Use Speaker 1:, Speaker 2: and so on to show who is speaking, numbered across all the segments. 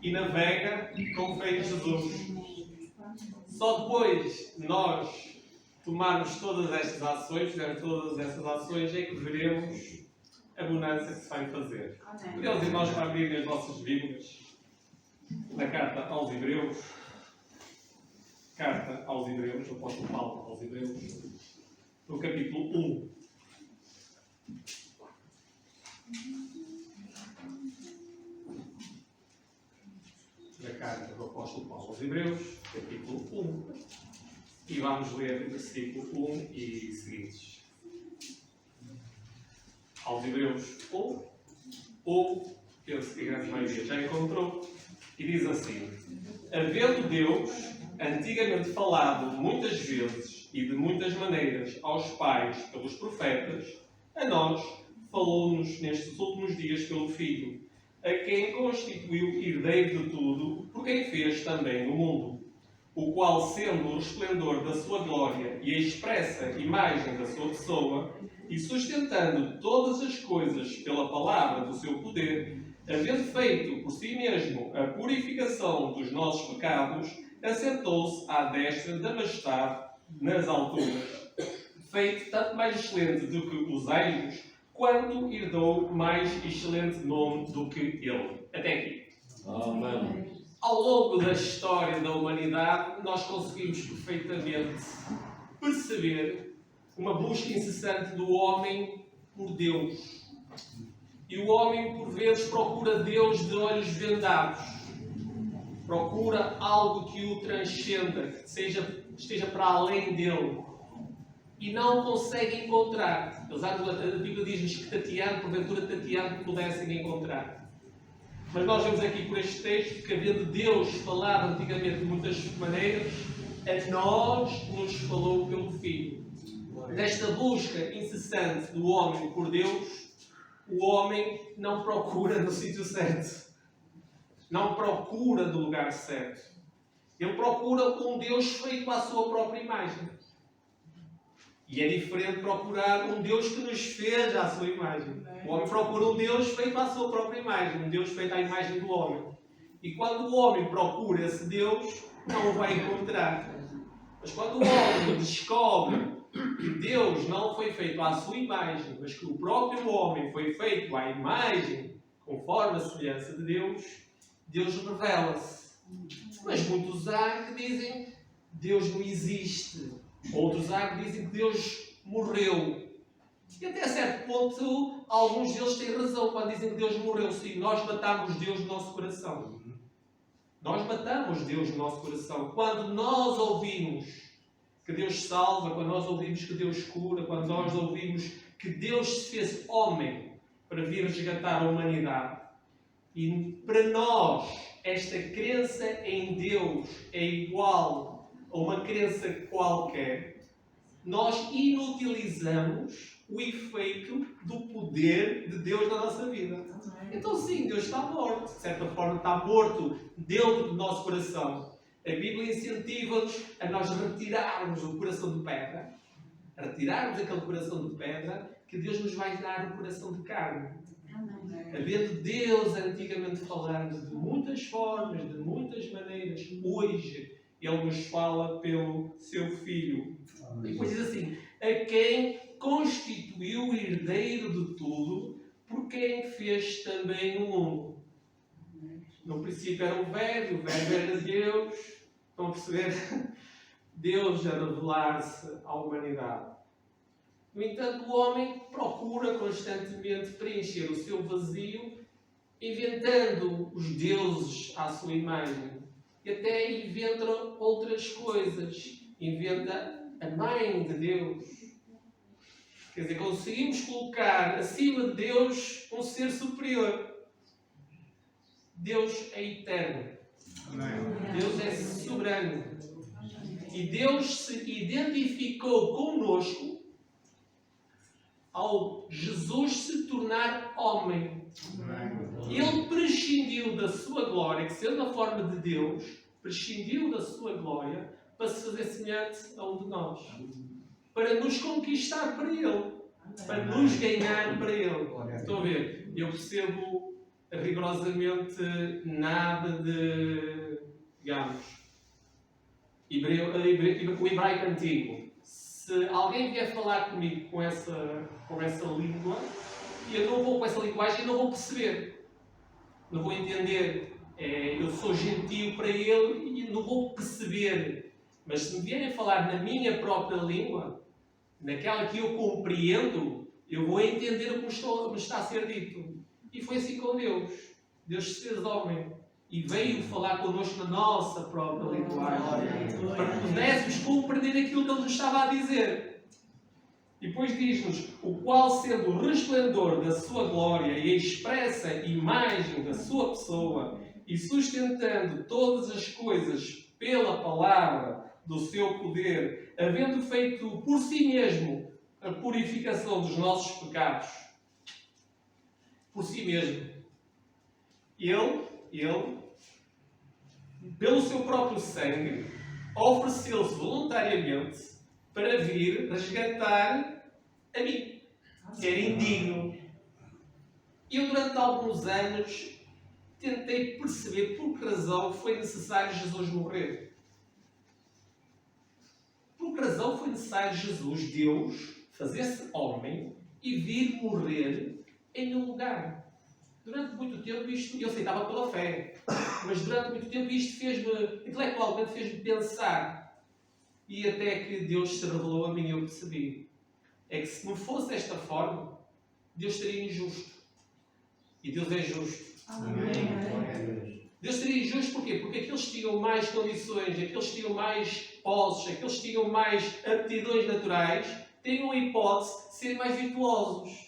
Speaker 1: E navega com fé em Jesus. Só depois de nós tomarmos todas estas ações, fizermos todas essas ações, é que veremos a bonança que se vai fazer. Podemos ir nós para abrir as nossas Bíblias na carta aos Hebreus. Carta aos Hebreus, o apóstolo Paulo aos Hebreus, no capítulo 1. Da carta do apóstolo Paulo aos Hebreus, capítulo 1. E vamos ler o versículo 1 e seguintes. Aos Hebreus 1, penso que a grande maioria já encontrou, e diz assim: havendo Deus antigamente falado muitas vezes e de muitas maneiras aos pais pelos profetas, a nós falou-nos nestes últimos dias pelo Filho, a quem constituiu herdeiro de tudo, por quem fez também o mundo, o qual, sendo o resplendor da sua glória e a expressa imagem da sua pessoa, e sustentando todas as coisas pela palavra do seu poder, havendo feito por si mesmo a purificação dos nossos pecados, assentou-se à destra da majestade nas alturas, feito tanto mais excelente do que os anjos, quanto herdou mais excelente nome do que ele. Até aqui.
Speaker 2: Amém.
Speaker 1: Ao longo da história da humanidade, nós conseguimos perfeitamente perceber uma busca incessante do homem por Deus. E o homem, por vezes, procura Deus de olhos vendados. Procura algo que o transcenda, que esteja para além dele. E não consegue encontrar. A Bíblia diz-nos que tateando, porventura tateando, pudessem encontrar. Mas nós vemos aqui por este texto que, havendo Deus falado antigamente de muitas maneiras, a nós nos falou pelo Filho. Nesta busca incessante do homem por Deus, o homem não procura no sítio certo. Não procura no lugar certo. Ele procura um Deus feito à sua própria imagem. E é diferente procurar um Deus que nos fez à sua imagem. O homem procura um Deus feito à sua própria imagem. Um Deus feito à imagem do homem. E quando o homem procura esse Deus, não o vai encontrar. Mas quando o homem descobre que Deus não foi feito à sua imagem, mas que o próprio homem foi feito à imagem, conforme a semelhança de Deus, Deus revela-se. Mas muitos há que dizem Deus não existe. Outros há que dizem que Deus morreu. E até certo ponto, alguns deles têm razão quando dizem que Deus morreu. Sim, nós matamos Deus no nosso coração. Nós matamos Deus no nosso coração. Quando nós ouvimos que Deus salva, quando nós ouvimos que Deus cura, quando nós ouvimos que Deus se fez homem para vir resgatar a humanidade. E para nós, esta crença em Deus é igual a uma crença qualquer, nós inutilizamos o efeito do poder de Deus na nossa vida. Então sim, Deus está morto. De certa forma está morto dentro do nosso coração. A Bíblia incentiva-nos a nós retirarmos o coração de pedra. A retirarmos aquele coração de pedra, que Deus nos vai dar o coração de carne. Havendo Deus antigamente falando de muitas formas, de muitas maneiras, hoje Ele nos fala pelo seu Filho. E depois diz assim: a quem constituiu herdeiro de tudo, por quem fez também o mundo. No princípio era o Verbo era Deus. Estão a perceber? Deus a revelar-se à humanidade. No entanto, o homem procura constantemente preencher o seu vazio, inventando os deuses à sua imagem. E até inventa outras coisas. Inventa a mãe de Deus. Quer dizer, conseguimos colocar acima de Deus um ser superior. Deus é eterno. Amém. Deus é soberano. E Deus se identificou conosco ao Jesus se tornar homem. Ele prescindiu da sua glória, que sendo na forma de Deus, prescindiu da sua glória para se fazer semelhante a um de nós. Para nos conquistar para Ele. Para nos ganhar para Ele. Estão a ver? Eu percebo rigorosamente nada de, digamos, o hebraico antigo. Se alguém vier falar comigo com essa língua, eu não vou com essa linguagem, eu não vou perceber. Não vou entender. Eu sou gentio para ele e não vou perceber. Mas se me vierem falar na minha própria língua, naquela que eu compreendo, eu vou entender o que me está a ser dito. E foi assim com Deus. Deus se fez homem e veio falar connosco na nossa própria linguagem, para que pudéssemos compreender aquilo que Ele nos estava a dizer. E depois diz-nos: o qual, sendo o resplendor da sua glória e a expressa imagem da sua pessoa, e sustentando todas as coisas pela palavra do seu poder, havendo feito por si mesmo a purificação dos nossos pecados, por si mesmo, Ele, pelo seu próprio sangue, ofereceu-se voluntariamente para vir resgatar a mim, que era indigno. Eu, durante alguns anos, tentei perceber por que razão foi necessário Jesus morrer. Por que razão foi necessário Jesus, Deus, fazer-se homem e vir morrer em meu lugar. Durante muito tempo isto, eu aceitava pela fé, mas durante muito tempo isto intelectualmente fez-me pensar. E até que Deus se revelou a mim e eu percebi. É que se não fosse desta forma, Deus seria injusto. E Deus é justo. Amém. Deus seria injusto porquê? Porque aqueles que tinham mais condições, aqueles que tinham mais posses, aqueles que tinham mais aptidões naturais, tinham a hipótese de serem mais virtuosos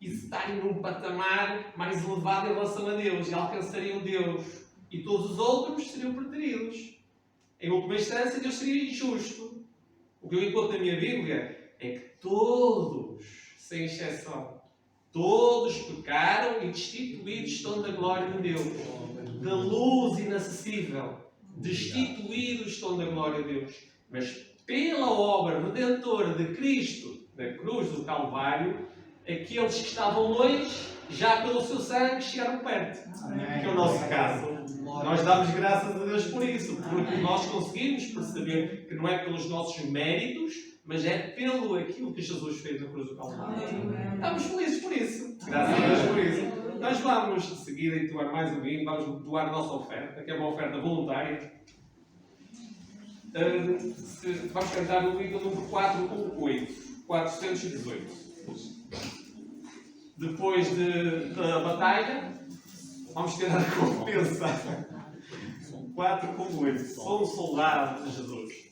Speaker 1: e de estarem num patamar mais elevado em relação a Deus e alcançariam Deus. E todos os outros seriam preteridos. Em última instância, Deus seria injusto. O que eu encontro na minha Bíblia é que todos, sem exceção, todos pecaram e destituídos estão da glória de Deus, da luz inacessível. Destituídos estão da glória de Deus. Mas pela obra redentora de Cristo, na cruz do Calvário, aqueles que estavam longe, já pelo seu sangue, chegaram perto. Amém. Que é o nosso caso. Nós damos graças a Deus por isso, porque nós conseguimos perceber que não é pelos nossos méritos, mas é pelo aquilo que Jesus fez na cruz do Calvário. Estamos felizes por isso. Graças a Deus por isso. Nós vamos de seguida entoar mais um vinho, vamos doar a nossa oferta, que é uma oferta voluntária. Vamos cantar o hino número 418. 418. Depois da batalha, vamos ter a recompensa. 418. Sou um soldado de Jesus.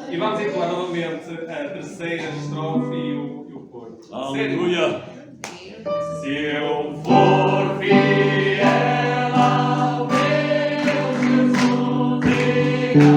Speaker 1: E vamos entoar novamente a terceira estrofe e o coro.
Speaker 2: Aleluia!
Speaker 1: Se eu for fiel ao meu Jesus, diga.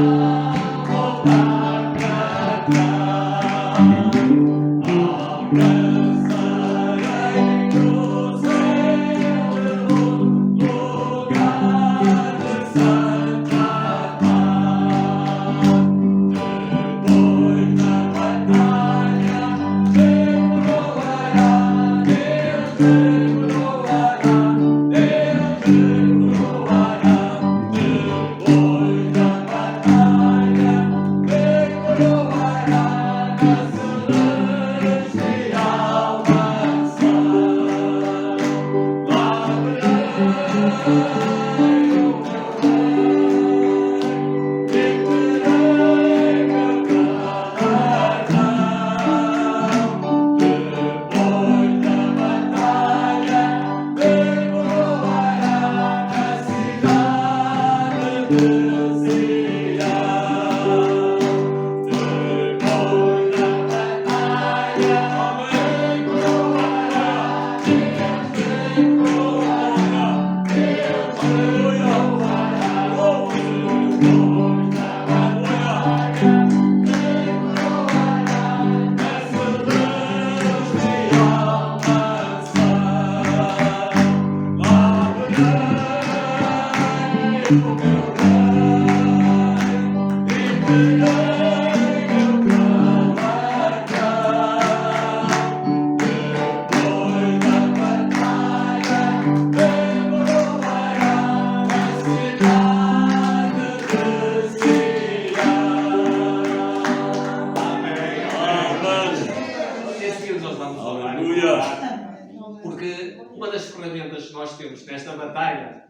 Speaker 1: Porque uma das ferramentas que nós temos nesta batalha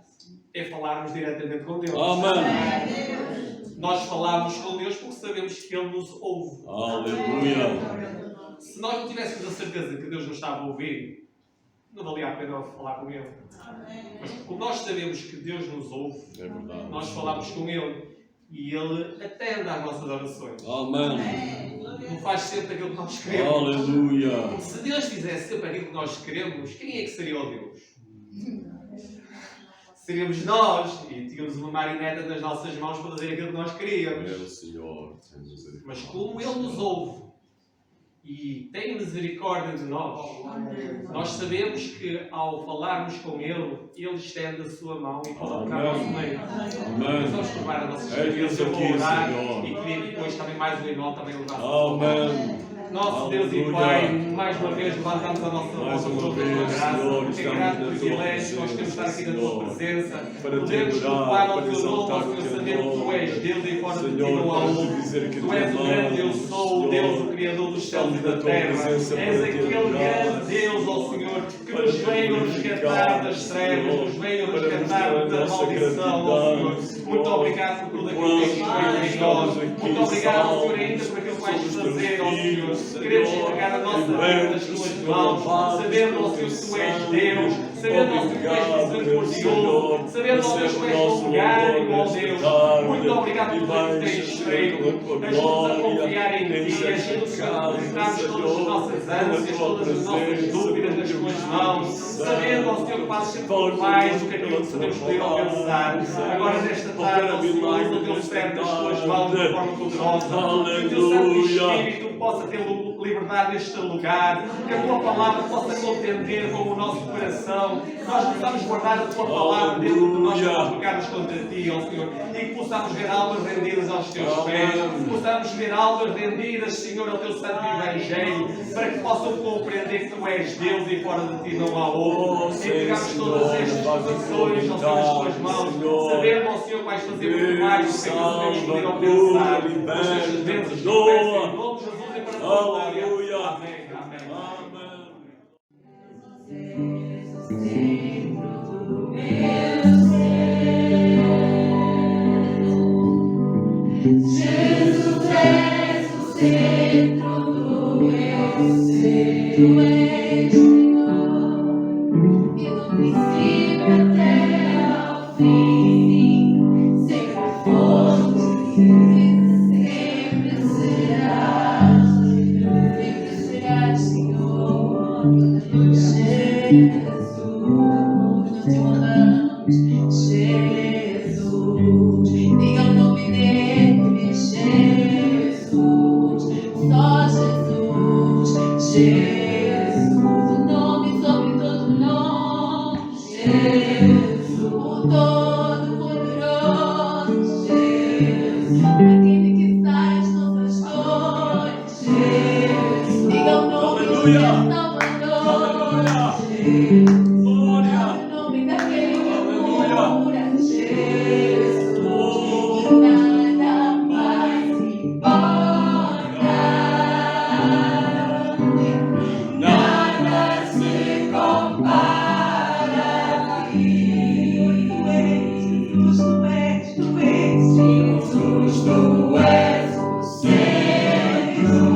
Speaker 1: é falarmos diretamente com Deus.
Speaker 2: Amém.
Speaker 1: Nós falamos com Deus porque sabemos que Ele nos ouve.
Speaker 2: Aleluia.
Speaker 1: Se nós não tivéssemos a certeza que Deus nos estava a ouvir, não valia a pena falar com Ele. Mas como nós sabemos que Deus nos ouve,
Speaker 2: É verdade.
Speaker 1: nós falamos com Ele e Ele atende às nossas orações.
Speaker 2: Amém.
Speaker 1: Não faz sempre aquilo que nós queremos.
Speaker 2: Aleluia.
Speaker 1: Se Deus fizesse sempre aquilo que nós queremos, quem é que seria o Deus? Seríamos nós e tínhamos uma marioneta nas nossas mãos para fazer aquilo que nós
Speaker 2: É
Speaker 1: queríamos.
Speaker 2: o Senhor. Tem misericórdia.
Speaker 1: Mas como Ele nos ouve e tem misericórdia de nós, nós sabemos que ao falarmos com Ele, Ele estende a sua mão e coloca a nosso meio.
Speaker 2: Amém.
Speaker 1: Vamos curvar a nossa
Speaker 2: É
Speaker 1: cabeça,
Speaker 2: isso
Speaker 1: eu vou
Speaker 2: aqui,
Speaker 1: orar
Speaker 2: Senhor.
Speaker 1: e queria que depois também mais um irmão também levasse.
Speaker 2: Amém.
Speaker 1: Nosso Deus e
Speaker 2: Aleluia.
Speaker 1: Pai, mais uma vez levantamos a nossa
Speaker 2: Mais
Speaker 1: voz
Speaker 2: uma
Speaker 1: sobre a
Speaker 2: vez,
Speaker 1: tua graça.
Speaker 2: Senhor,
Speaker 1: Que
Speaker 2: estamos
Speaker 1: grande
Speaker 2: na tua
Speaker 1: privilégio nós temos de estar aqui na tua
Speaker 2: presença,
Speaker 1: presença.
Speaker 2: para te
Speaker 1: Podemos
Speaker 2: adorar,
Speaker 1: culpar ao
Speaker 2: para
Speaker 1: teu nome,
Speaker 2: exaltar
Speaker 1: ao
Speaker 2: o
Speaker 1: Senhor,
Speaker 2: teu
Speaker 1: saber que tu
Speaker 2: nome.
Speaker 1: és Deus e fora de ti
Speaker 2: Senhor,
Speaker 1: não há
Speaker 2: para te
Speaker 1: outro.
Speaker 2: dizer que
Speaker 1: Tu
Speaker 2: te
Speaker 1: és o grande Deus,
Speaker 2: amamos,
Speaker 1: sou o
Speaker 2: Senhor.
Speaker 1: Deus, o Criador dos céus e
Speaker 2: Estamos
Speaker 1: da
Speaker 2: na tua
Speaker 1: terra.
Speaker 2: presença
Speaker 1: És
Speaker 2: para te
Speaker 1: aquele
Speaker 2: adorar,
Speaker 1: grande Deus, ó Senhor, que
Speaker 2: para
Speaker 1: nos
Speaker 2: te
Speaker 1: veio resgatar das trevas,
Speaker 2: Senhor,
Speaker 1: nos veio
Speaker 2: para
Speaker 1: resgatar
Speaker 2: mostrar a
Speaker 1: da
Speaker 2: nossa
Speaker 1: maldição, ó
Speaker 2: gratidão,
Speaker 1: Senhor. Muito
Speaker 2: Senhor.
Speaker 1: obrigado por tudo aquilo que tens feito em nós. Muito obrigado, Senhor, ainda por aquilo que vais fazer, ó Senhor. Queremos entregar a nossa vida nas tuas mãos, sabendo, ó Senhor, que tu és Deus, sabendo, ó Senhor, que tu és misericordioso, sabendo, ó Deus, que tu és longânimo, ó Deus. Muito obrigado por tudo que tens feito. Ajuda-nos a confiar em ti, ajuda-nos a depositarmos todas as nossas ânsias, todas as nossas dúvidas nas tuas mãos, sabendo, ó Senhor, que fazes sempre mais do que aquilo que podemos pedir ou pensar. Agora, nesta tarde, ó Senhor, usa o teu servo nas tuas mãos de forma poderosa. Que o teu Santo Espírito possa ter liberdade neste lugar, que a tua palavra possa contender com o nosso coração, que nós possamos guardar a tua palavra dentro de nós para pecarmos contra ti, ó Senhor, e que possamos ver almas rendidas aos teus pés, que possamos ver almas rendidas, Senhor, ao teu santo Evangelho, para que possam compreender que tu és Deus e fora de ti não há outro. Entregamos todas estas situações, ó Senhor, nas tuas mãos, sabendo, ó Senhor, que vais fazer muito mais do que aquilo que podemos pedir ou pensar. Os teus bênçãos, em nome de Jesus e para a tua glória. Amém.
Speaker 3: Jesus és o centro do meu ser, tu és Senhor, e do princípio até ao fim, sempre foste, sempre serás, Senhor. Jesus, nós te honramos, Jesus, diga o nome dele, Jesus, só Jesus, Jesus, o nome sobre todo nome, Jesus, o Todo-Poderoso, Jesus, aquele que sai as nossas dores, Jesus, diga o nome do teu Salvador, Jesus. O nome daquele que cura, Jesus, e nada mais importa, nada se compara a ti. Jesus, tu és, Jesus, tu és o centro.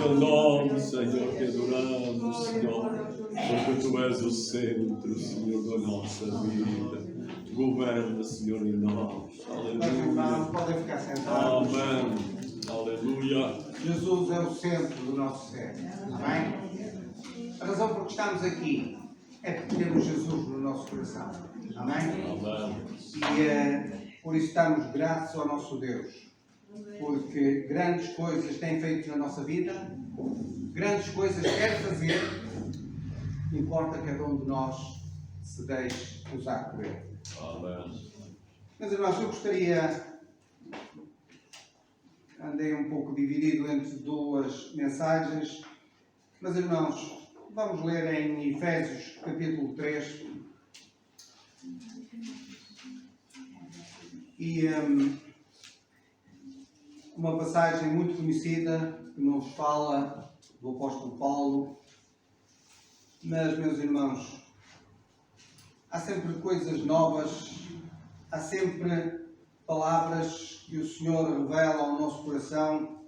Speaker 2: teu nome, Senhor, te adoramos, Senhor, porque tu és o centro, Senhor, da nossa vida. Governa, Senhor, em nós.
Speaker 4: Meus irmãos,
Speaker 2: Aleluia.
Speaker 4: podem ficar sentados.
Speaker 2: Amém. Aleluia.
Speaker 4: Jesus é o centro do nosso ser. Amém? A razão por que estamos aqui é porque temos Jesus no nosso coração. Amém?
Speaker 2: Amém.
Speaker 4: E por isso estamos gratos ao nosso Deus. Porque grandes coisas tem feito na nossa vida, grandes coisas quer fazer, importa que cada um de nós se deixe usar por Ele.
Speaker 2: Amém.
Speaker 4: Meus irmãos, eu gostaria, andei um pouco dividido entre duas mensagens, mas irmãos, vamos ler em Efésios capítulo 3 e uma passagem muito conhecida que nos fala do apóstolo Paulo, mas meus irmãos, há sempre coisas novas, há sempre palavras que o Senhor revela ao nosso coração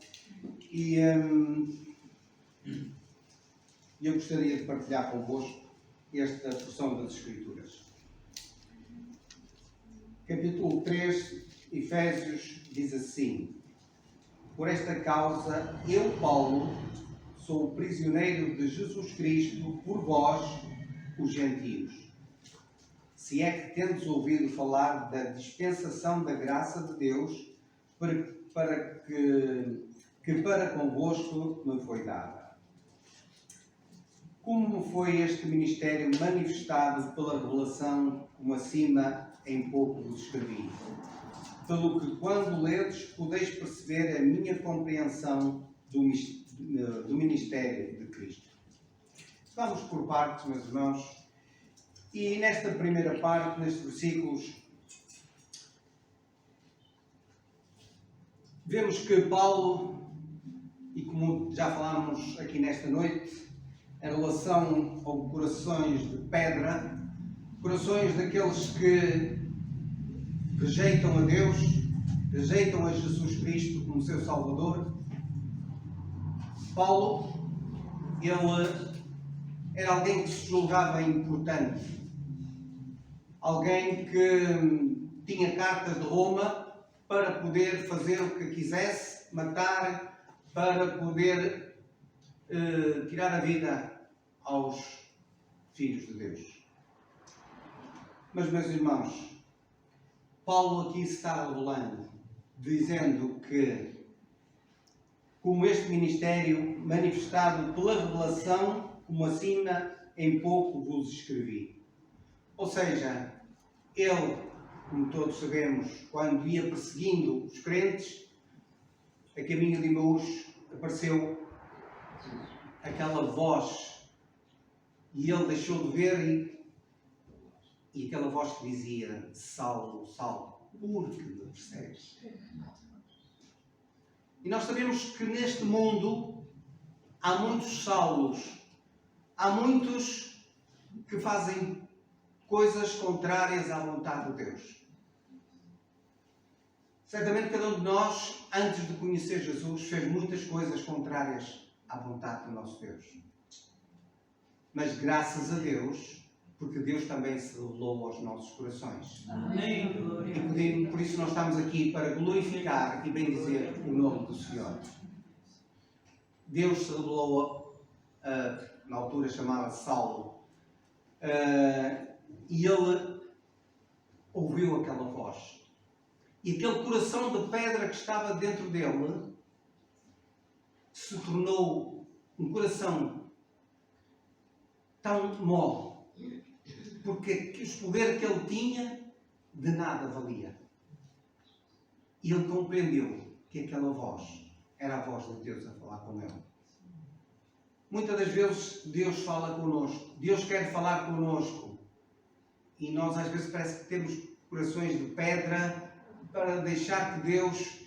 Speaker 4: e eu gostaria de partilhar convosco esta porção das Escrituras. Capítulo 3, Efésios, diz assim: Por esta causa, eu, Paulo, sou o prisioneiro de Jesus Cristo por vós, os gentios. Se é que tendes ouvido falar da dispensação da graça de Deus, que para convosco me foi dada. Como foi este ministério manifestado pela revelação, como acima em pouco vos escrevi? Pelo que, quando ledes, podeis perceber a minha compreensão do ministério de Cristo. Vamos por partes, meus irmãos. E nesta primeira parte, nestes versículos, vemos que Paulo, e como já falámos aqui nesta noite, em relação aos corações de pedra, corações daqueles que rejeitam a Deus, rejeitam a Jesus Cristo como seu Salvador. Paulo, ele era alguém que se julgava importante, alguém que tinha cartas de Roma para poder fazer o que quisesse, matar, para poder tirar a vida aos filhos de Deus. Mas, meus irmãos, Paulo aqui está revelando, dizendo que, como este ministério manifestado pela revelação, como acima em pouco vos escrevi. Ou seja, ele, como todos sabemos, quando ia perseguindo os crentes, a caminho de Emaús, apareceu aquela voz e ele deixou de ver e aquela voz que dizia: Saulo, Saulo, por que me persegues? E nós sabemos que neste mundo há muitos Saulos, há muitos que fazem coisas contrárias à vontade de Deus. Certamente cada um de nós, antes de conhecer Jesus, fez muitas coisas contrárias à vontade do nosso Deus. Mas graças a Deus, porque Deus também se revelou aos nossos corações.
Speaker 3: Amém.
Speaker 4: E por isso nós estamos aqui para glorificar e bendizer o nome do Senhor. Deus se revelou, na altura chamava-se Saulo, e ele ouviu aquela voz. E aquele coração de pedra que estava dentro dele se tornou um coração tão mole, porque o poder que ele tinha de nada valia. E ele compreendeu que aquela voz era a voz de Deus a falar com ele. Muitas das vezes Deus fala connosco, Deus quer falar connosco, e nós às vezes parece que temos corações de pedra para deixar que Deus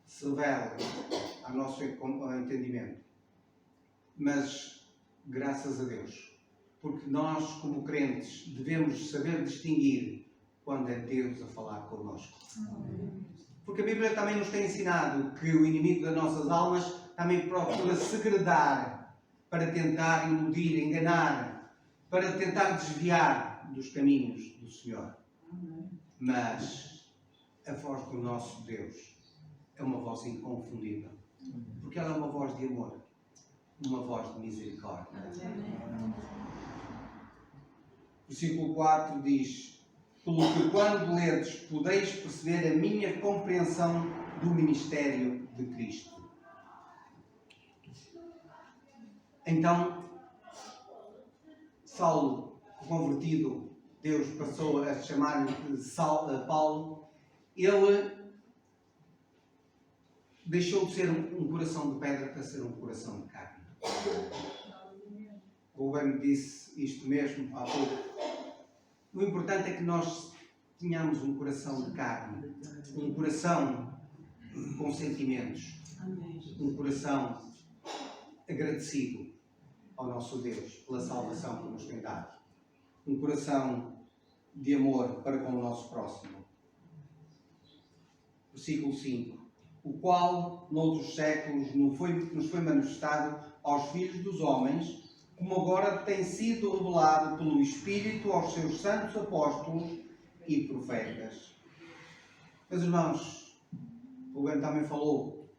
Speaker 4: se revele ao nosso entendimento. Mas graças a Deus, porque nós, como crentes, devemos saber distinguir quando é Deus a falar connosco. Porque a Bíblia também nos tem ensinado que o inimigo das nossas almas também procura segredar para tentar iludir, enganar, para tentar desviar dos caminhos do Senhor. Mas a voz do nosso Deus é uma voz inconfundível, porque ela é uma voz de amor, uma voz de misericórdia. Versículo 4 diz: pelo que quando lerdes podeis perceber a minha compreensão do ministério de Cristo. Então, Saulo, convertido, Deus passou a chamar-lhe Paulo, ele deixou de ser um coração de pedra para ser um coração de carne. O Rubén disse isto mesmo há pouco. O importante é que nós tenhamos um coração de carne, um coração com sentimentos, um coração agradecido ao nosso Deus pela salvação que nos tem dado, um coração de amor para com o nosso próximo. Versículo 5: o qual, noutros séculos, nos foi manifestado aos filhos dos homens, como agora tem sido revelado pelo Espírito aos seus santos apóstolos e profetas. Meus irmãos, o Rubén também falou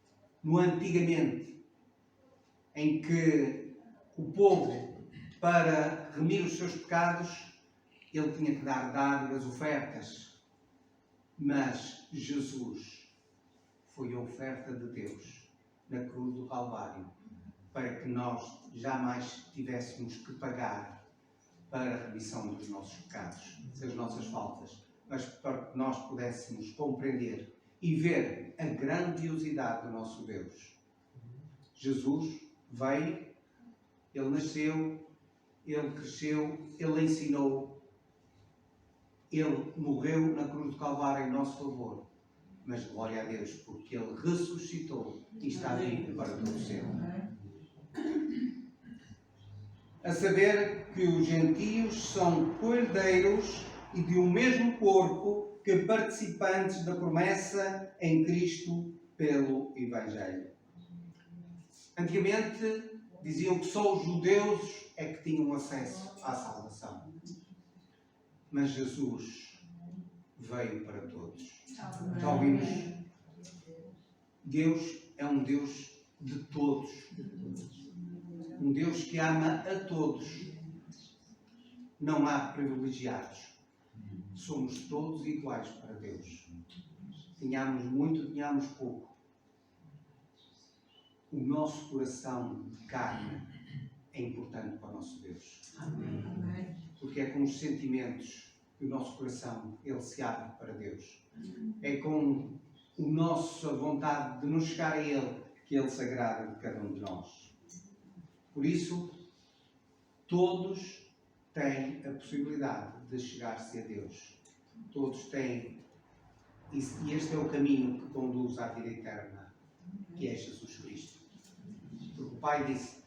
Speaker 4: no antigamente, em que o povo, para remir os seus pecados, ele tinha que dar dádivas, ofertas. Mas Jesus foi a oferta de Deus na cruz do Calvário, para que nós jamais tivéssemos que pagar para a remissão dos nossos pecados, das nossas faltas, mas para que nós pudéssemos compreender e ver a grandiosidade do nosso Deus. Jesus veio, Ele nasceu, Ele cresceu, Ele ensinou, Ele morreu na cruz do Calvário em nosso favor. Mas glória a Deus, porque Ele ressuscitou e está vivo para todo o céu. A saber que os gentios são coerdeiros e de um mesmo corpo, que participantes da promessa em Cristo pelo Evangelho. Antigamente diziam que só os judeus é que tinham acesso à salvação. Mas Jesus veio para todos. Já ouvimos? Deus é um Deus de todos. Um Deus que ama a todos. Não há privilegiados. Somos todos iguais para Deus. Tenhamos muito, tenhamos pouco. O nosso coração de carne é importante para o nosso Deus.
Speaker 3: Amém.
Speaker 4: Porque é com os sentimentos que o nosso coração ele se abre para Deus. É com a nossa vontade de nos chegar a Ele que Ele se agrada de cada um de nós. Por isso, todos têm a possibilidade de chegar-se a Deus. Todos têm, e este é o caminho que conduz à vida eterna, que é Jesus Cristo. Porque o Pai disse,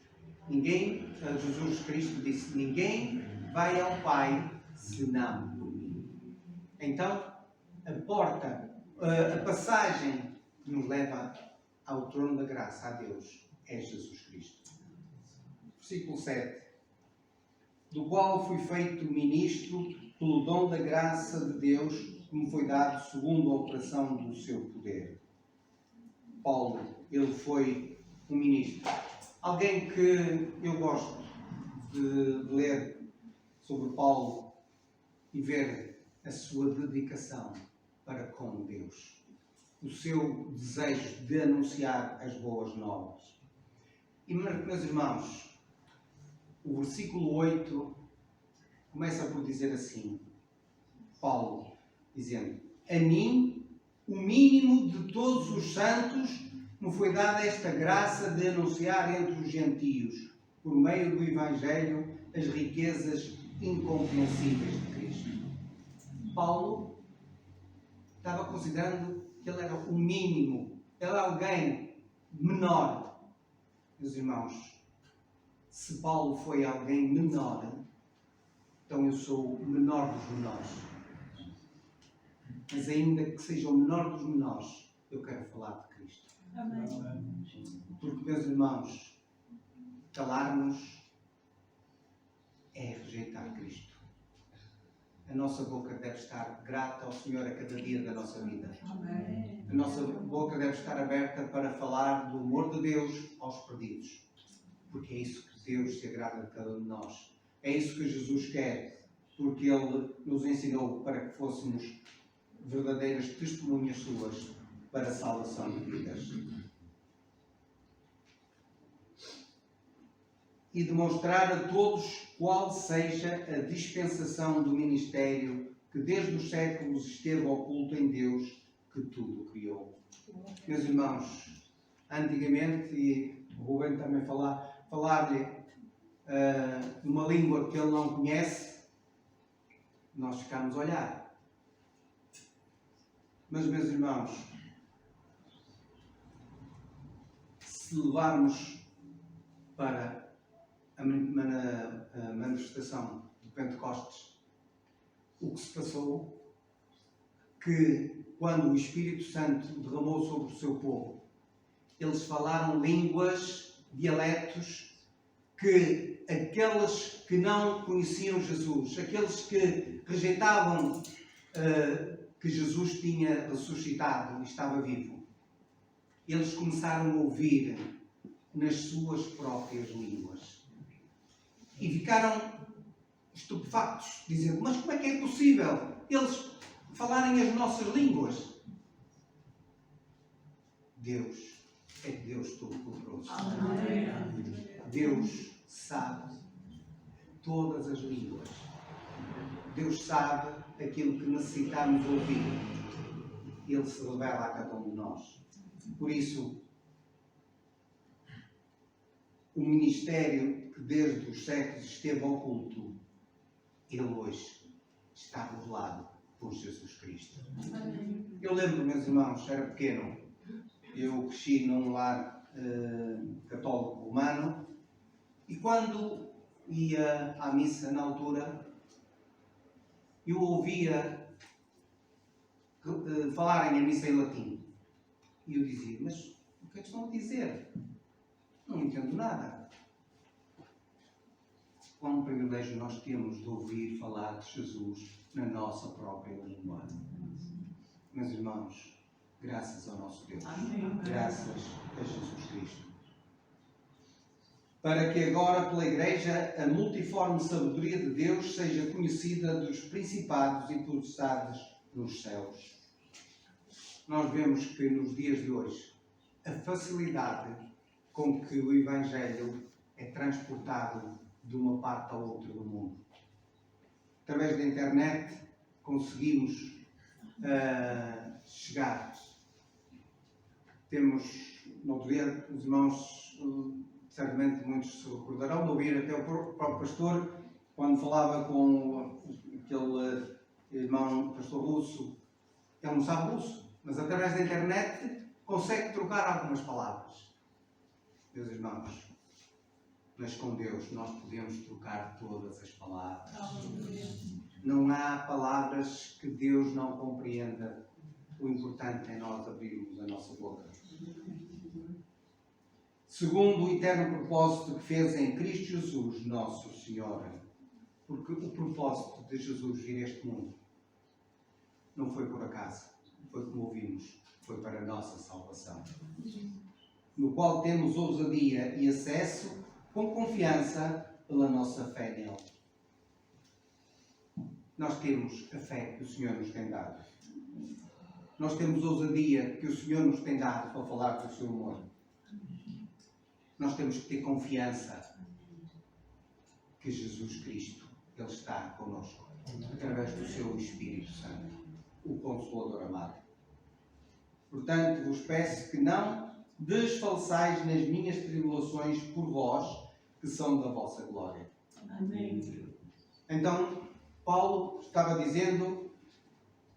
Speaker 4: Jesus Cristo disse, ninguém vai ao Pai senão por mim. Então, a porta, a passagem que nos leva ao trono da graça, a Deus, é Jesus Cristo. Versículo 7. Do qual fui feito ministro pelo dom da graça de Deus que me foi dado segundo a operação do seu poder. Paulo, ele foi um ministro. Alguém que eu gosto de ler sobre Paulo e ver a sua dedicação para com Deus. O seu desejo de anunciar as boas novas. E, meus irmãos, o versículo 8 começa por dizer assim, Paulo, dizendo, a mim, o mínimo de todos os santos, me foi dada esta graça de anunciar entre os gentios, por meio do Evangelho, as riquezas incompreensíveis de Cristo. Paulo estava considerando que ele era o mínimo, ele era alguém menor. Meus irmãos, se Paulo foi alguém menor, então eu sou o menor dos menores. Mas ainda que seja o menor dos menores, eu quero falar de Cristo. Porque, meus irmãos, calar-nos é rejeitar Cristo. A nossa boca deve estar grata ao Senhor a cada dia da nossa vida. A nossa boca deve estar aberta para falar do amor de Deus aos perdidos. Porque é isso que Deus se agrada de cada um de nós. É isso que Jesus quer, porque Ele nos ensinou para que fôssemos verdadeiras testemunhas suas para a salvação de vidas. E demonstrar a todos qual seja a dispensação do ministério que desde os séculos esteve oculto em Deus que tudo criou. Meus irmãos, antigamente, e o Rubem também falar-lhe numa língua que ele não conhece, nós ficamos a olhar. Mas, meus irmãos, se levarmos para a manifestação de Pentecostes, o que se passou, que quando o Espírito Santo derramou sobre o seu povo, eles falaram línguas, dialetos, que aqueles que não conheciam Jesus, aqueles que rejeitavam que Jesus tinha ressuscitado e estava vivo, eles começaram a ouvir nas suas próprias línguas. E ficaram estupefactos, dizendo: mas como é que é possível eles falarem as nossas línguas? Deus é Deus Todo-Poderoso. Deus sabe todas as línguas. Deus sabe aquilo que necessitamos ouvir. Ele se revela a cada um de nós. Por isso, o ministério que desde os séculos esteve oculto, ele hoje está revelado por Jesus Cristo. Eu lembro, meus irmãos, era pequeno, eu cresci num lar católico romano, e quando ia à missa na altura, eu ouvia falarem a missa em latim. E eu dizia: mas o que é que estão a dizer? Não entendo nada. Quão privilégio nós temos de ouvir falar de Jesus na nossa própria língua. Meus irmãos, graças ao nosso Deus. Graças a Jesus Cristo. Para que agora pela Igreja a multiforme sabedoria de Deus seja conhecida dos principados e potestades nos céus. Nós vemos que nos dias de hoje a facilidade com que o Evangelho é transportado de uma parte à outra do mundo. Através da internet conseguimos chegar. Temos, no outro dia, os irmãos, certamente muitos se recordarão de ouvir até o próprio pastor, quando falava com aquele irmão pastor russo. Ele não sabe russo, mas através da internet consegue trocar algumas palavras. Meus irmãos, mas com Deus nós podemos trocar todas as palavras. Não há palavras que Deus não compreenda. O importante é nós abrirmos a nossa boca. Segundo o eterno propósito que fez em Cristo Jesus, nosso Senhor. Porque o propósito de Jesus vir a este mundo não foi por acaso, foi como ouvimos, foi para a nossa salvação. No qual temos ousadia e acesso com confiança pela nossa fé nele. Nós temos a fé que o Senhor nos tem dado. Nós temos ousadia que o Senhor nos tem dado para falar do seu amor. Nós temos que ter confiança que Jesus Cristo, Ele está connosco, através do seu Espírito Santo, o Consolador amado. Portanto, vos peço que não desfaleçais nas minhas tribulações por vós, que são da vossa glória.
Speaker 3: Amém.
Speaker 4: Então, Paulo estava dizendo: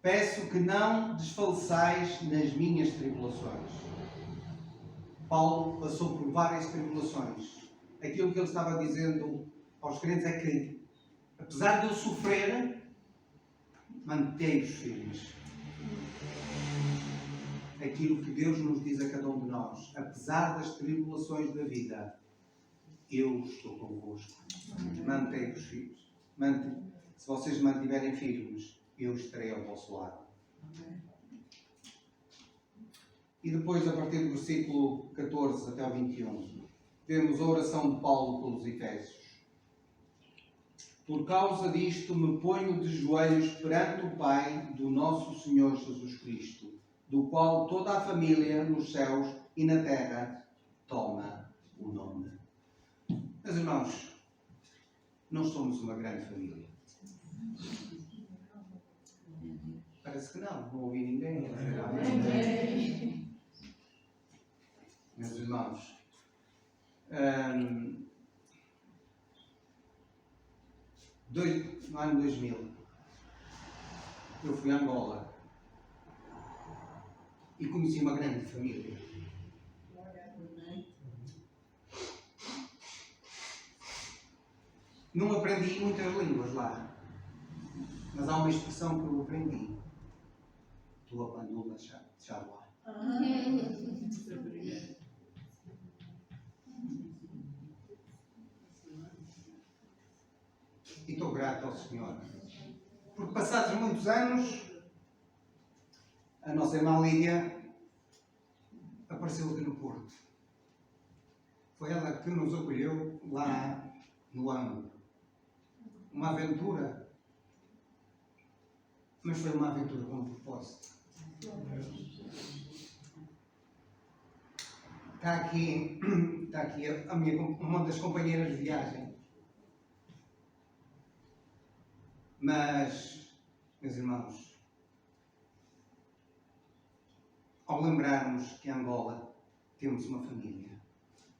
Speaker 4: peço que não desfaleçais nas minhas tribulações. Paulo passou por várias tribulações. Aquilo que ele estava dizendo aos crentes é que, apesar de eu sofrer, mantei-vos firmes. aquilo que Deus nos diz a cada um de nós. Apesar das tribulações da vida, eu estou convosco. Mantém-vos firmes. Se vocês mantiverem firmes, eu estarei ao vosso lado. E depois, a partir do versículo 14 até ao 21, temos a oração de Paulo pelos Efésios. Por causa disto me ponho de joelhos perante o Pai do nosso Senhor Jesus Cristo, do qual toda a família nos céus e na terra toma o nome. Meus irmãos, nós somos uma grande família. Parece que não ouvi ninguém. Meus irmãos, no ano 2000, eu fui a Angola e conheci uma grande família. Não aprendi muitas línguas lá, mas há uma expressão que eu aprendi. Tua pandula xalá. E estou grato ao Senhor. Porque passados muitos anos, a nossa irmã Lídia apareceu aqui no Porto. Foi ela que nos acolheu lá no âmbito. Uma aventura, mas foi uma aventura com um propósito. Está aqui uma das companheiras de viagem. Mas, meus irmãos, ao lembrarmos que em Angola temos uma família,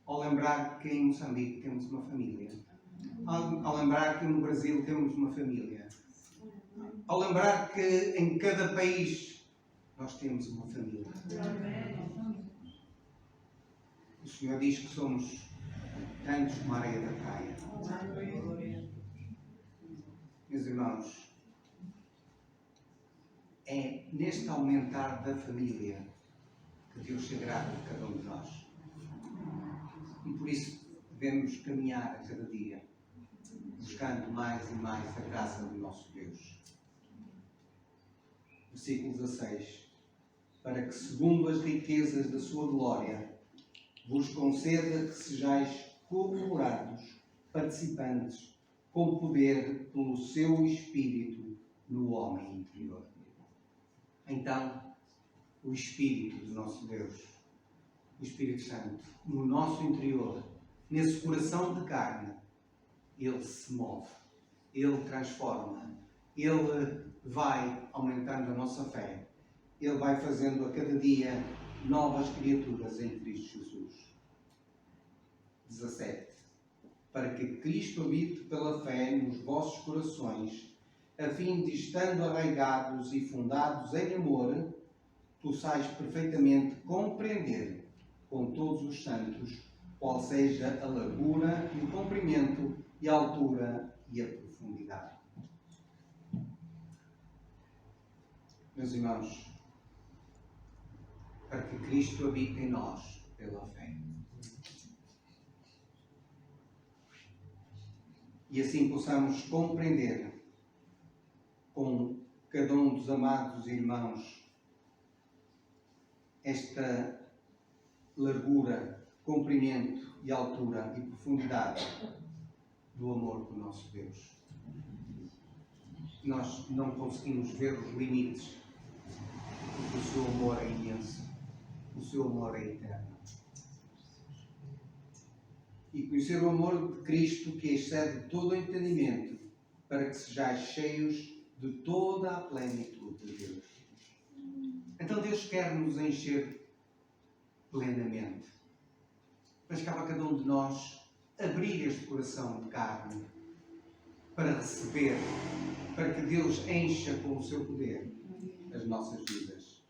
Speaker 4: ao lembrar que em Moçambique temos uma família, ao lembrar que no Brasil temos uma família, ao lembrar que em cada país nós temos uma família. O Senhor diz que somos tantos como a areia da praia. Meus irmãos, é neste aumentar da família que Deus se agrada de cada um de nós. E por isso devemos caminhar a cada dia, buscando mais e mais a graça do nosso Deus. Versículo 16. Para que, segundo as riquezas da sua glória, vos conceda que sejais corroborados, participantes, com poder pelo seu Espírito no homem interior. Então, o Espírito do nosso Deus, o Espírito Santo, no nosso interior, nesse coração de carne, ele se move, ele transforma, ele vai aumentando a nossa fé, ele vai fazendo a cada dia novas criaturas em Cristo Jesus. 17. Para que Cristo habite pela fé nos vossos corações, a fim de, estando arraigados e fundados em amor, possais perfeitamente compreender com todos os santos qual seja a largura e o comprimento e a altura e a profundidade. Meus irmãos, para que Cristo habite em nós pela fé. E assim possamos compreender com cada um dos amados irmãos esta largura, comprimento e altura e profundidade do amor do nosso Deus. Nós não conseguimos ver os limites, porque o seu amor é imenso, o seu amor é eterno. E conhecer o amor de Cristo, que excede todo o entendimento, para que sejais cheios de toda a plenitude de Deus. Então Deus quer nos encher plenamente. Mas cabe a cada um de nós abrir este coração de carne para receber, para que Deus encha com o seu poder as nossas vidas.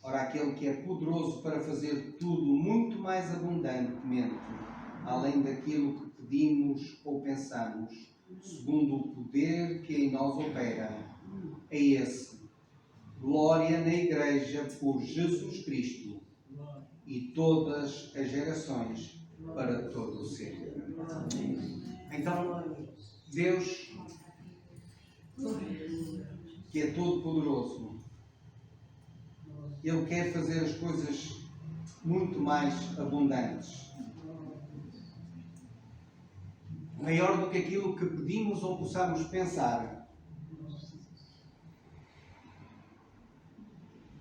Speaker 4: Ora, aquele que é poderoso para fazer tudo muito mais abundantemente, além daquilo que pedimos ou pensamos, segundo o poder que em nós opera, é esse glória na Igreja por Jesus Cristo e todas as gerações para todo o sempre. Então, Deus, que é todo-poderoso, Ele quer fazer as coisas muito mais abundantes, maior do que aquilo que pedimos ou possamos pensar,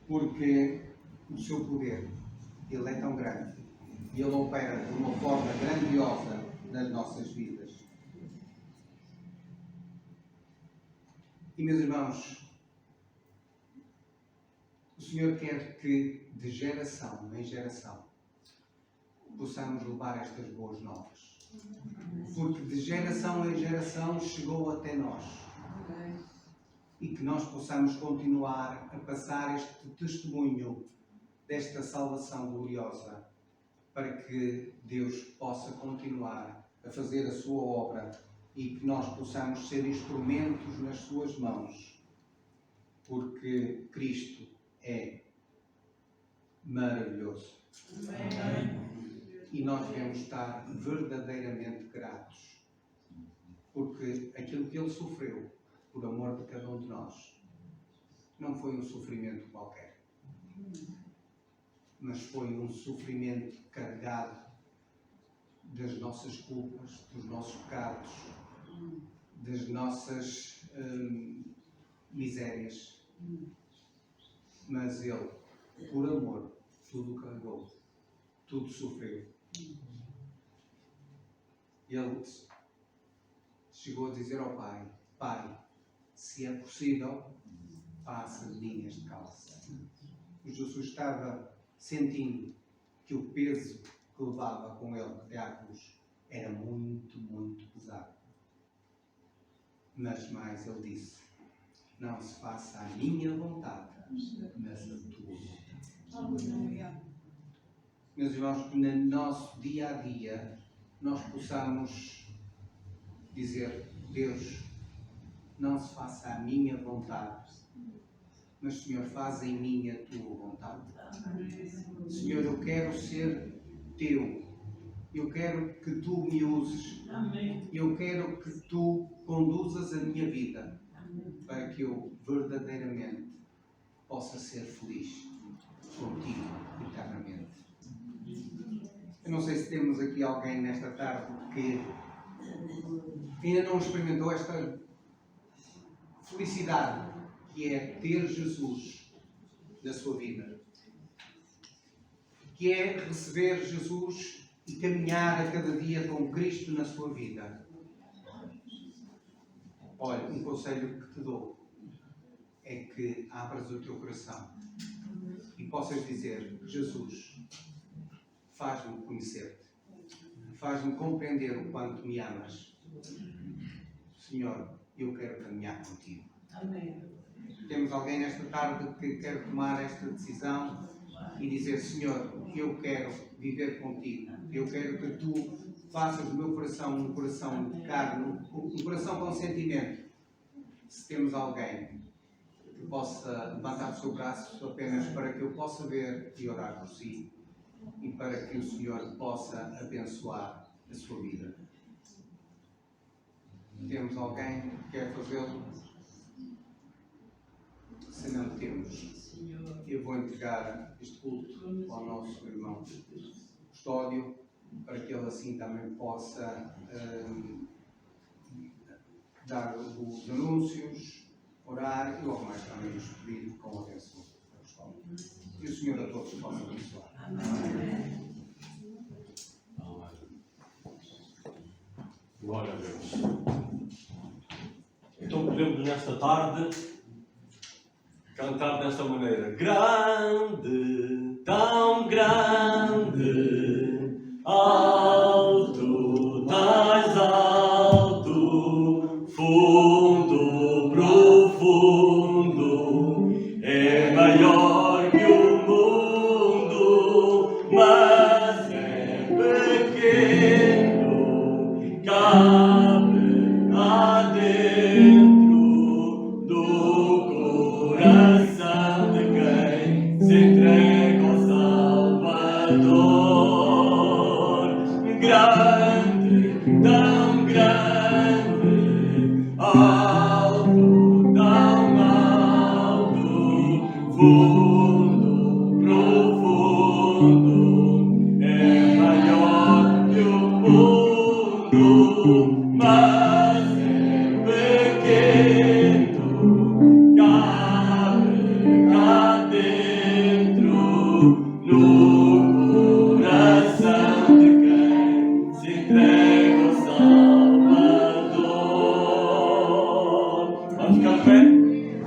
Speaker 4: porque o seu poder, Ele é tão grande e Ele opera de uma forma grandiosa nas nossas vidas. E, meus irmãos, o Senhor quer que de geração em geração possamos levar estas boas novas. Porque de geração em geração chegou até nós. E que nós possamos continuar a passar este testemunho desta salvação gloriosa, para que Deus possa continuar a fazer a sua obra e que nós possamos ser instrumentos nas suas mãos, porque Cristo é maravilhoso. E nós devemos estar verdadeiramente gratos, porque aquilo que Ele sofreu por amor de cada um de nós não foi um sofrimento qualquer, mas foi um sofrimento carregado das nossas culpas, dos nossos pecados, das nossas misérias. Mas Ele, por amor, tudo carregou, tudo sofreu. Ele chegou a dizer ao Pai: Pai, se é possível, faça de mim este cálice. Jesus estava sentindo que o peso que levava com ele até à cruz era muito, muito pesado. Mas mais ele disse: não se faça a minha vontade, mas a tua vontade. Meus irmãos, que no nosso dia a dia nós possamos dizer: Deus, não se faça a minha vontade, mas Senhor, faz em mim a tua vontade. Senhor, eu quero ser teu, eu quero que tu me uses, eu quero que tu conduzas a minha vida, para que eu verdadeiramente possa ser feliz contigo eternamente. Eu não sei se temos aqui alguém nesta tarde que ainda não experimentou esta felicidade que é ter Jesus na sua vida, que é receber Jesus e caminhar a cada dia com Cristo na sua vida. Olha, um conselho que te dou é que abras o teu coração e possas dizer: Jesus, faz-me conhecer-te, faz-me compreender o quanto me amas. Senhor, eu quero caminhar contigo.
Speaker 5: Amém.
Speaker 4: Temos alguém nesta tarde que quer tomar esta decisão e dizer: Senhor, eu quero viver contigo, eu quero que tu faças do meu coração um coração de carne, um coração com sentimento. Se temos alguém que possa levantar o seu braço apenas para que eu possa ver e orar por si, e para que o Senhor possa abençoar a sua vida. Temos alguém que quer fazê-lo? Se não temos, eu vou entregar este culto ao nosso irmão Custódio, para que ele assim também possa dar os anúncios, orar e logo mais também nos pedir com a bênção da Custódio. E o Senhor a todos possa abençoar.
Speaker 5: Amém.
Speaker 2: Glória a Deus. Então podemos nesta tarde cantar desta maneira: grande, tão grande, alto, mais alto, fundo, profundo, é maior que o mundo, mas é pequeno, cabe adentro do coração. tão grande, alto, tão alto, fundo, profundo, é maior que o mundo, mas é pequeno, cabe cá dentro, no coração de quem se entrega ao Salvador. Vamos ficar de pé?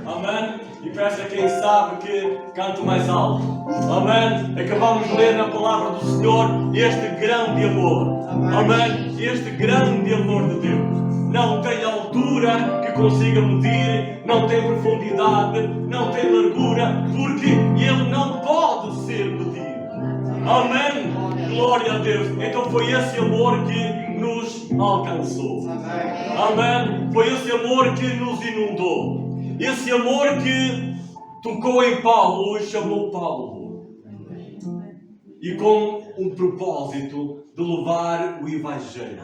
Speaker 2: Amém? E peço a quem sabe que canto mais alto. Amém? Acabamos de ler na palavra do Senhor este grande amor. Amém? Este grande amor de Deus. Não tem altura que consiga medir, não tem profundidade, não tem largura, porque Ele não pode ser medido. Amém? Glória a Deus. Então foi esse amor que nos alcançou. Amém? Foi esse amor que nos inundou. Esse amor que tocou em Paulo e chamou Paulo. E com um propósito de levar o Evangelho.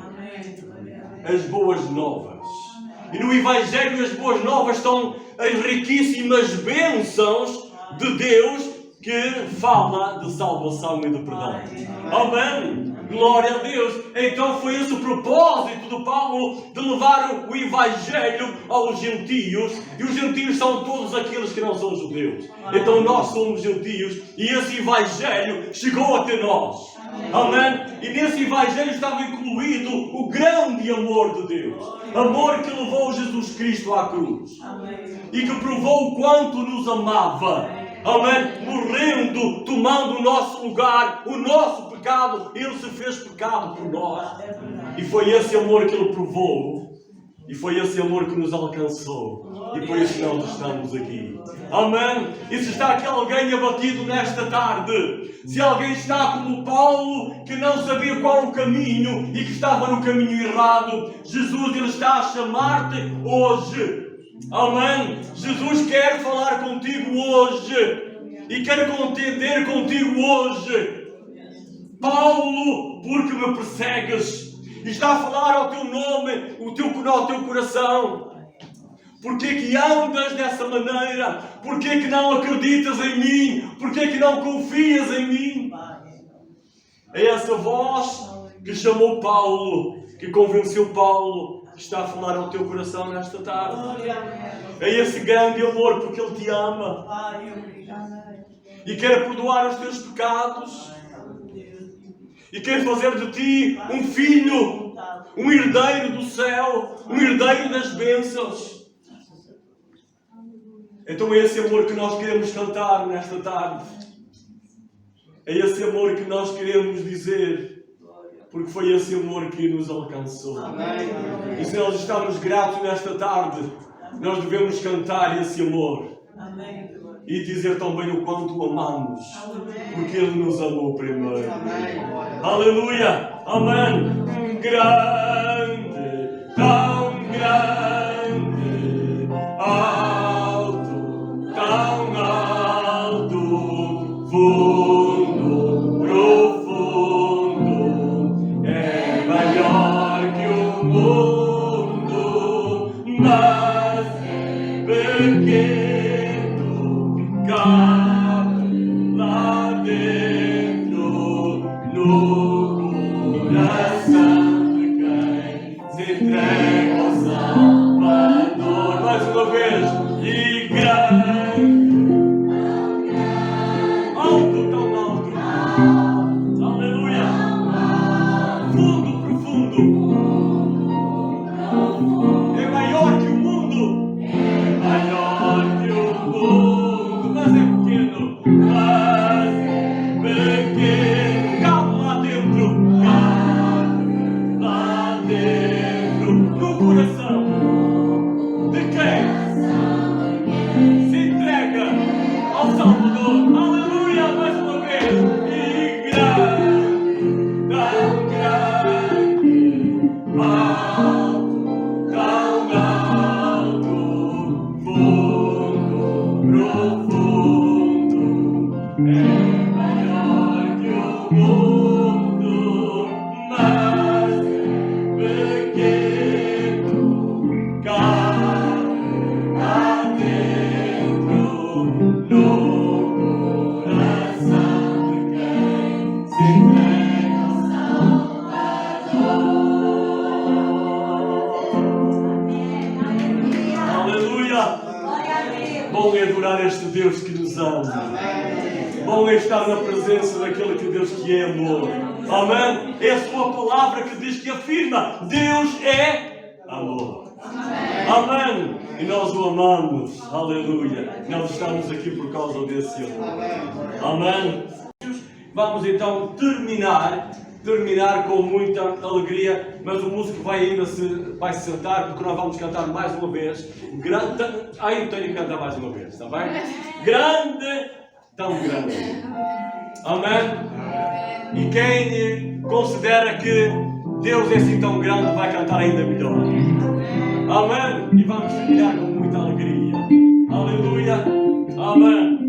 Speaker 2: As boas novas. E no Evangelho as boas novas estão as riquíssimas bênçãos de Deus que fala de salvação e de perdão. Amém? Glória a Deus. Então foi esse o propósito de Paulo de levar o Evangelho aos gentios. E os gentios são todos aqueles que não são judeus. Então nós somos gentios e esse Evangelho chegou até nós. Amém? E nesse Evangelho estava incluído o grande amor de Deus. Amor que levou Jesus Cristo à cruz. E que provou o quanto nos amava. Amém? Morrendo, tomando o nosso lugar, o nosso pecado. Ele se fez pecado por nós. E foi esse amor que Ele provou. E foi esse amor que nos alcançou. E por isso nós estamos aqui. Amém? E se está aqui alguém abatido nesta tarde, se alguém está como Paulo, que não sabia qual o caminho e que estava no caminho errado, Jesus Ele está a chamar-te hoje. Amém? Jesus quer falar contigo hoje. E quer contender contigo hoje. Paulo, porque me persegues? Está a falar ao teu nome, ao teu coração. Porquê que andas dessa maneira? Porquê que não acreditas em mim? Porquê que não confias em mim? É essa voz que chamou Paulo, que convenceu Paulo, que está a falar ao teu coração nesta tarde. É esse grande amor, porque Ele te ama. E quer perdoar os teus pecados. E quer fazer de ti um filho, um herdeiro do céu, um herdeiro das bênçãos. Então é esse amor que nós queremos cantar nesta tarde. É esse amor que nós queremos dizer. Porque foi esse amor que nos alcançou. E se nós estamos gratos nesta tarde, nós devemos cantar esse amor. E dizer também o quanto amamos. Porque Ele nos amou primeiro. Aleluia! Amém! Grande, tão grande, alto, tão alto, fundo, profundo, é maior que o mundo, mas é pequeno, cabe lá dentro, no coração de quem se entrega ao Salvador. Mais uma vez, e grande, alto, tão alto, aleluia, fundo, profundo, é maior que o mundo. Bom é adorar este Deus que nos ama. Bom é estar na presença daquele que Deus que é amor. Amém? É a sua palavra que diz, que afirma: Deus é amor. Amém. E nós o amamos. Aleluia. Nós estamos aqui por causa desse amor. Amém. Vamos então terminar com muita alegria, mas o músico vai ainda vai se sentar, porque nós vamos cantar mais uma vez. Grande, eu tenho que cantar mais uma vez, está bem? Grande, tão grande. Amém? E quem considera que Deus é assim tão grande vai cantar ainda melhor. Amém? E vamos terminar com muita alegria. Aleluia. Amém.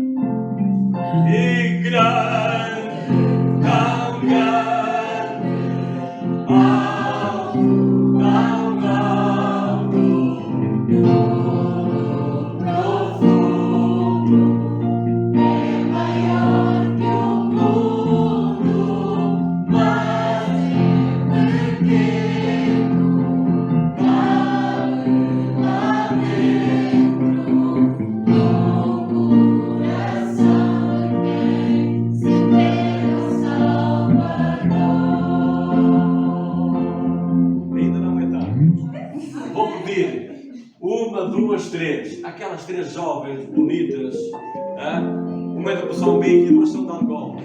Speaker 2: E grande, tão grande. Aquelas três jovens bonitas, uma é de Moçambique e duas são de Angola.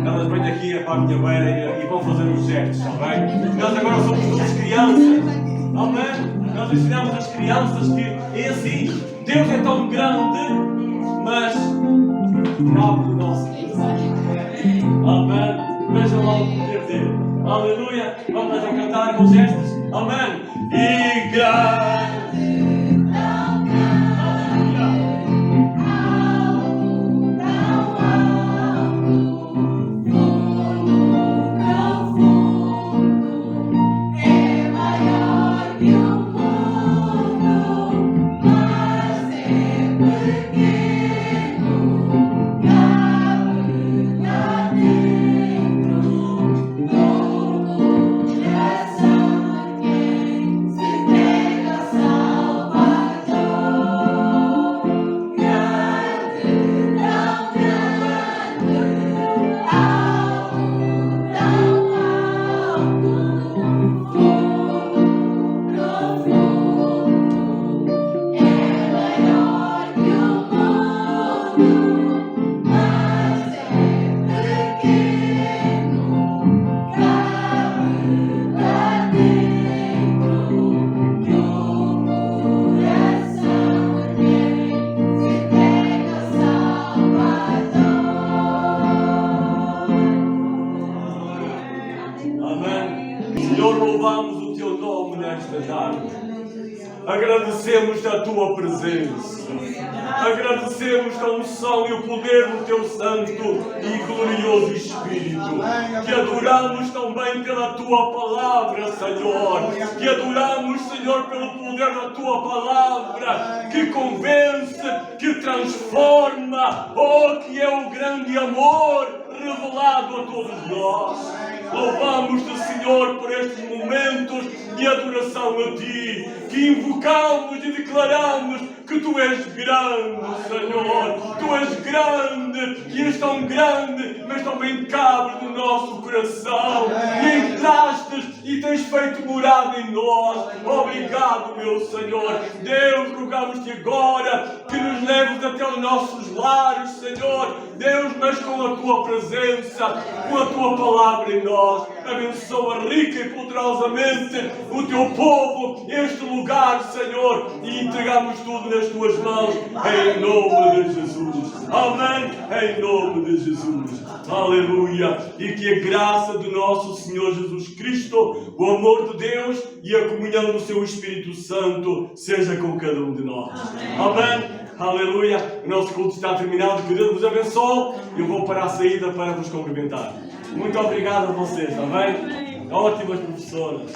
Speaker 2: Elas vêm aqui para a minha beira e vão fazer os gestos, está bem? Nós agora somos todas crianças, amém? Nós ensinamos as crianças que é assim, Deus é tão grande, mas cabe do nosso coração. Amém? Vejam lá o poder dele. Aleluia! Vamos então cantar com gestos. Amém? E grande. Agradecemos a tua presença, agradecemos a unção e o poder do teu santo e glorioso Espírito, que adoramos também pela tua palavra, Senhor, que adoramos, Senhor, pelo poder da tua palavra, que convence, que transforma, que é o grande amor revelado a todos nós. Louvamos-te, Senhor, por estes momentos de adoração a Ti, que invocamos e declaramos que Tu és grande, Senhor. Tu és grande e és tão grande, mas também cabes no nosso coração. E entrastes e tens feito morada em nós. Obrigado, meu Senhor. Deus, rogamos-te agora que nos leves até os nossos lares, Senhor. Deus, mas com a Tua presença, com a Tua palavra em nós. Abençoa rica e poderosamente o Teu povo, este lugar, Senhor, e entregamos tudo nas Tuas mãos, em nome de Jesus. Amém? Em nome de Jesus. Aleluia. E que a graça do nosso Senhor Jesus Cristo, o amor de Deus e a comunhão do Seu Espírito Santo seja com cada um de nós. Amém? Aleluia. O nosso culto está terminado. Que Deus vos abençoe. Eu vou para a saída para vos cumprimentar. Muito obrigado a vocês, está bem? Ótimas professoras.